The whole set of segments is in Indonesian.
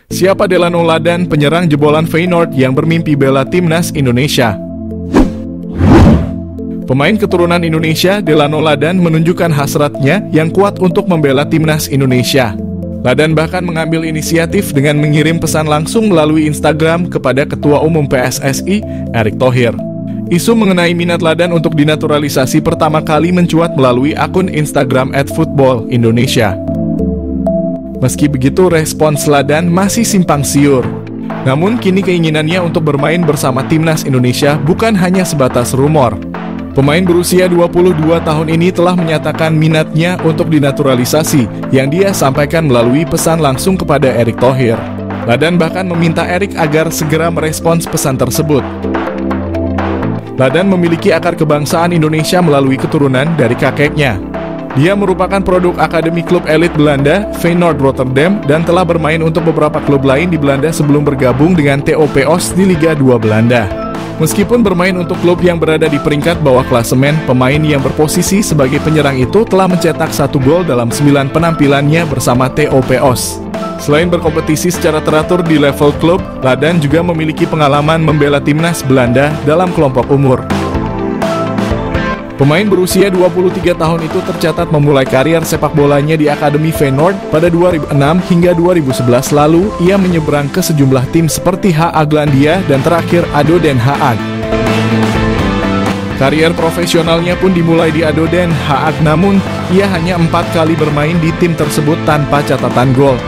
Siapa Delano Ladan, penyerang jebolan Feyenoord yang bermimpi bela timnas Indonesia? Pemain keturunan Indonesia, Delano Ladan menunjukkan hasratnya yang kuat untuk membela timnas Indonesia. Ladan bahkan mengambil inisiatif dengan mengirim pesan langsung melalui Instagram kepada Ketua Umum PSSI, Erick Thohir. Isu mengenai minat Ladan untuk dinaturalisasi pertama kali mencuat melalui akun Instagram @footballindonesia. Meski begitu, respons Ladan masih simpang siur. Namun kini keinginannya untuk bermain bersama timnas Indonesia bukan hanya sebatas rumor. Pemain berusia 22 tahun ini telah menyatakan minatnya untuk dinaturalisasi yang dia sampaikan melalui pesan langsung kepada Erick Thohir. Ladan bahkan meminta Erick agar segera merespons pesan tersebut. Ladan memiliki akar kebangsaan Indonesia melalui keturunan dari kakeknya. Dia merupakan produk akademi klub elit Belanda, Feyenoord Rotterdam, dan telah bermain untuk beberapa klub lain di Belanda sebelum bergabung dengan TOP Os di Liga 2 Belanda. Meskipun bermain untuk klub yang berada di peringkat bawah klasemen, pemain yang berposisi sebagai penyerang itu telah mencetak 1 gol dalam 9 penampilannya bersama TOP Os. Selain berkompetisi secara teratur di level klub, Ladan juga memiliki pengalaman membela timnas Belanda dalam kelompok umur. Pemain berusia 23 tahun itu tercatat memulai karier sepak bolanya di Akademi Feyenoord pada 2006 hingga 2011 lalu. Ia menyeberang ke sejumlah tim seperti HA Glandia dan terakhir ADO Den Haag. Karier profesionalnya pun dimulai di ADO Den Haag, namun ia hanya 4 kali bermain di tim tersebut tanpa catatan gol.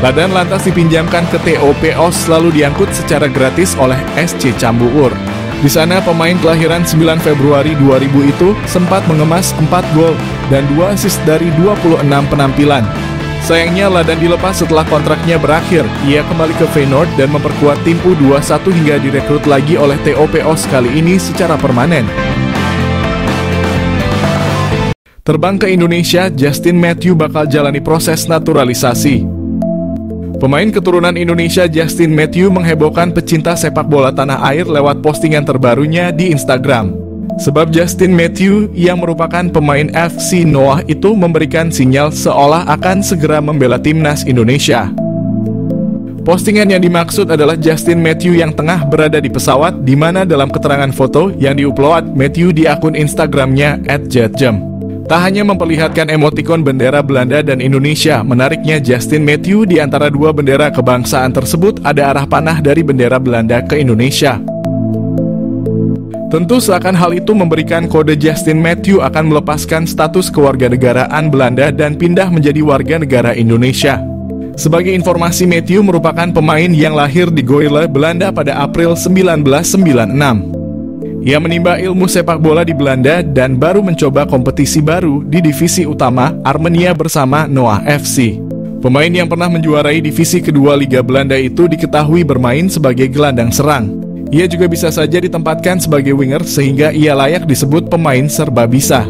Ladan lantas dipinjamkan ke TOP Os lalu diangkut secara gratis oleh SC Cambuur. Di sana pemain kelahiran 9 Februari 2000 itu sempat mengemas 4 gol dan 2 assist dari 26 penampilan. Sayangnya Ladan dilepas setelah kontraknya berakhir. Ia kembali ke Feyenoord dan memperkuat tim U21 hingga direkrut lagi oleh TOP Os kali ini secara permanen. Terbang ke Indonesia, Justin Matthew bakal jalani proses naturalisasi. Pemain keturunan Indonesia Justin Matthew menghebohkan pecinta sepak bola tanah air lewat postingan terbarunya di Instagram. Sebab Justin Matthew yang merupakan pemain FC Noah itu memberikan sinyal seolah akan segera membela timnas Indonesia. Postingan yang dimaksud adalah Justin Matthew yang tengah berada di pesawat, di mana dalam keterangan foto yang diupload Matthew di akun Instagramnya @jetjam. Tak hanya memperlihatkan emotikon bendera Belanda dan Indonesia, menariknya Justin Matthew di antara dua bendera kebangsaan tersebut ada arah panah dari bendera Belanda ke Indonesia. Tentu seakan hal itu memberikan kode Justin Matthew akan melepaskan status kewarganegaraan Belanda dan pindah menjadi warga negara Indonesia. Sebagai informasi, Matthew merupakan pemain yang lahir di Goirle, Belanda pada April 1996. Ia menimba ilmu sepak bola di Belanda dan baru mencoba kompetisi baru di divisi utama Armenia bersama Noah FC. Pemain yang pernah menjuarai divisi kedua Liga Belanda itu diketahui bermain sebagai gelandang serang. Ia juga bisa saja ditempatkan sebagai winger sehingga ia layak disebut pemain serba bisa.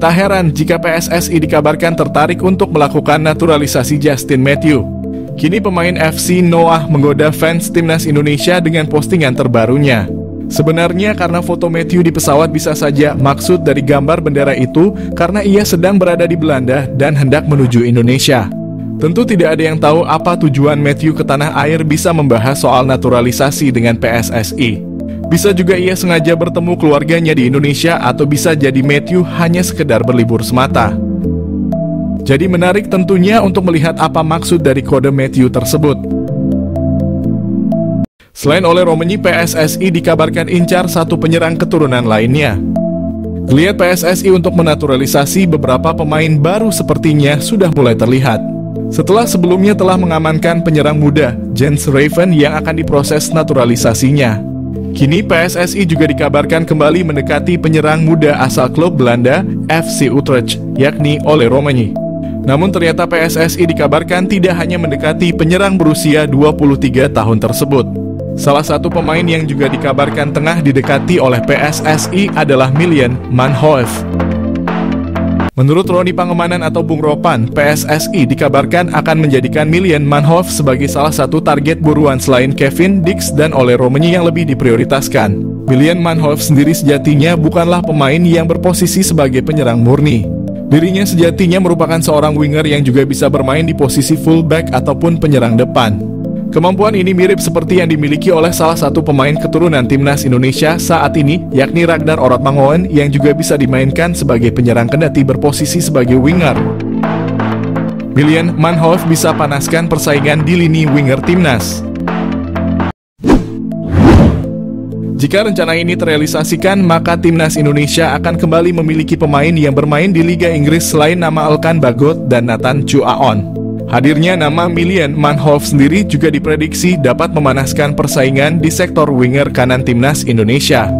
Tak heran jika PSSI dikabarkan tertarik untuk melakukan naturalisasi Justin Matthew. Kini pemain FC Noah menggoda fans timnas Indonesia dengan postingan terbarunya. Sebenarnya karena foto Matthew di pesawat bisa saja maksud dari gambar bendera itu karena ia sedang berada di Belanda dan hendak menuju Indonesia. Tentu tidak ada yang tahu apa tujuan Matthew ke tanah air bisa membahas soal naturalisasi dengan PSSI. Bisa juga ia sengaja bertemu keluarganya di Indonesia atau bisa jadi Matthew hanya sekedar berlibur semata. Jadi menarik tentunya untuk melihat apa maksud dari kode Matthew tersebut. Selain oleh Romenyi, PSSI dikabarkan incar satu penyerang keturunan lainnya. Geliat PSSI untuk menaturalisasi beberapa pemain baru sepertinya sudah mulai terlihat. Setelah sebelumnya telah mengamankan penyerang muda, Jens Raven yang akan diproses naturalisasinya. Kini PSSI juga dikabarkan kembali mendekati penyerang muda asal klub Belanda, FC Utrecht, yakni Ole Romenyi. Namun ternyata PSSI dikabarkan tidak hanya mendekati penyerang berusia 23 tahun tersebut. Salah satu pemain yang juga dikabarkan tengah didekati oleh PSSI adalah Milan Manhoef. Menurut Roni Pangemanan atau Bung Ropan, PSSI dikabarkan akan menjadikan Milan Manhoef sebagai salah satu target buruan selain Kevin Dix dan Ole Romenyi yang lebih diprioritaskan. Milan Manhoef sendiri sejatinya bukanlah pemain yang berposisi sebagai penyerang murni. Dirinya sejatinya merupakan seorang winger yang juga bisa bermain di posisi fullback ataupun penyerang depan. Kemampuan ini mirip seperti yang dimiliki oleh salah satu pemain keturunan timnas Indonesia saat ini, yakni Ragnar Orotmangoen yang juga bisa dimainkan sebagai penyerang kendati berposisi sebagai winger. William Manhoef bisa panaskan persaingan di lini winger timnas. Jika rencana ini terrealisasikan, maka timnas Indonesia akan kembali memiliki pemain yang bermain di Liga Inggris selain nama Elkan Bagot dan Nathan Chuaon. Hadirnya nama William Manhoef sendiri juga diprediksi dapat memanaskan persaingan di sektor winger kanan timnas Indonesia.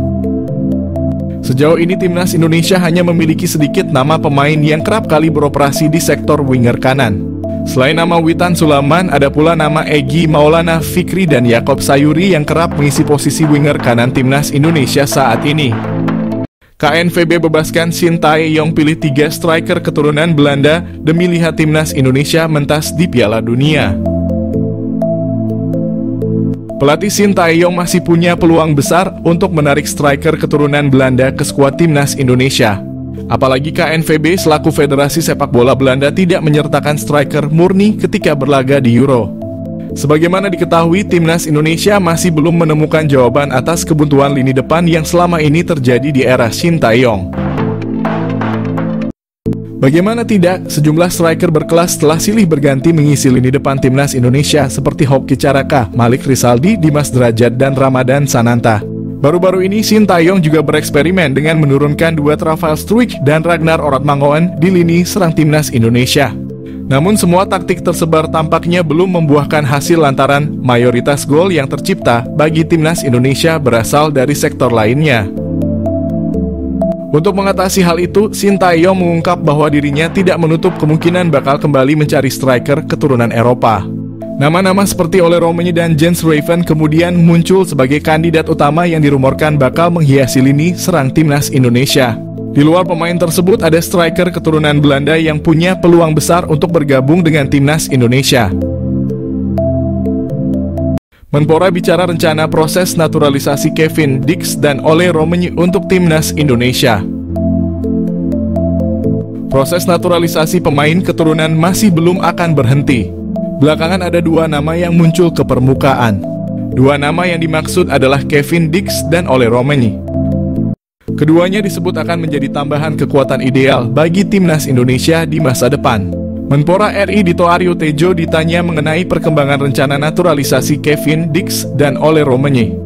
Sejauh ini timnas Indonesia hanya memiliki sedikit nama pemain yang kerap kali beroperasi di sektor winger kanan. Selain nama Witan Sulaiman, ada pula nama Egy Maulana Fikri dan Yakob Sayuri yang kerap mengisi posisi winger kanan timnas Indonesia saat ini. KNVB bebaskan Shin Tae-yong pilih 3 striker keturunan Belanda demi lihat timnas Indonesia mentas di Piala Dunia. Pelatih Shin Tae-yong masih punya peluang besar untuk menarik striker keturunan Belanda ke skuad timnas Indonesia. Apalagi KNVB selaku Federasi Sepak Bola Belanda tidak menyertakan striker murni ketika berlaga di Euro. Sebagaimana diketahui, timnas Indonesia masih belum menemukan jawaban atas kebuntuan lini depan yang selama ini terjadi di era Shin Tae-yong. Bagaimana tidak, sejumlah striker berkelas telah silih berganti mengisi lini depan timnas Indonesia seperti Hoki Caraka, Malik Rizaldi, Dimas Derajat, dan Ramadan Sananta. Baru-baru ini Shin Tae-yong juga bereksperimen dengan menurunkan duet Rafael Struijk dan Ragnar Orotmangoen di lini serang timnas Indonesia. Namun semua taktik tersebar tampaknya belum membuahkan hasil lantaran mayoritas gol yang tercipta bagi timnas Indonesia berasal dari sektor lainnya. Untuk mengatasi hal itu, Shin Tae-yong mengungkap bahwa dirinya tidak menutup kemungkinan bakal kembali mencari striker keturunan Eropa. Nama-nama seperti Ole Roemeny dan Jens Raven kemudian muncul sebagai kandidat utama yang dirumorkan bakal menghiasi lini serang timnas Indonesia. Di luar pemain tersebut ada striker keturunan Belanda yang punya peluang besar untuk bergabung dengan timnas Indonesia. Menpora bicara rencana proses naturalisasi Kevin Dix dan Ole Roemeny untuk timnas Indonesia. Proses naturalisasi pemain keturunan masih belum akan berhenti. Belakangan ada 2 nama yang muncul ke permukaan. 2 nama yang dimaksud adalah Kevin Dix dan Ole Roemeny. Keduanya disebut akan menjadi tambahan kekuatan ideal bagi timnas Indonesia di masa depan. Menpora RI Dito Aryo Tejo ditanya mengenai perkembangan rencana naturalisasi Kevin Dix dan Ole Roemeny.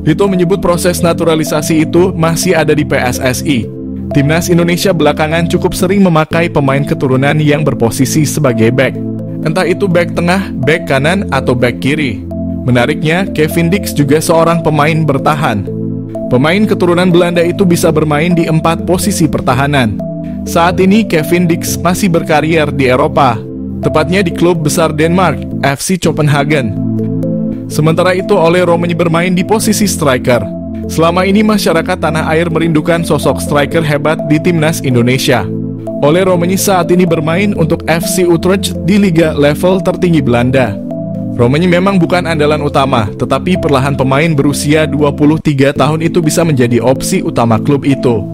Dito menyebut proses naturalisasi itu masih ada di PSSI. Timnas Indonesia belakangan cukup sering memakai pemain keturunan yang berposisi sebagai bek. Entah itu bek tengah, bek kanan, atau bek kiri. Menariknya, Kevin Dix juga seorang pemain bertahan. Pemain keturunan Belanda itu bisa bermain di 4 posisi pertahanan. Saat ini Kevin Dix masih berkarier di Eropa, tepatnya di klub besar Denmark, FC Copenhagen. Sementara itu Ole Roemeny bermain di posisi striker. Selama ini masyarakat tanah air merindukan sosok striker hebat di timnas Indonesia. Ole Roemeny saat ini bermain untuk FC Utrecht di liga level tertinggi Belanda. Roemeny memang bukan andalan utama, tetapi perlahan pemain berusia 23 tahun itu bisa menjadi opsi utama klub itu.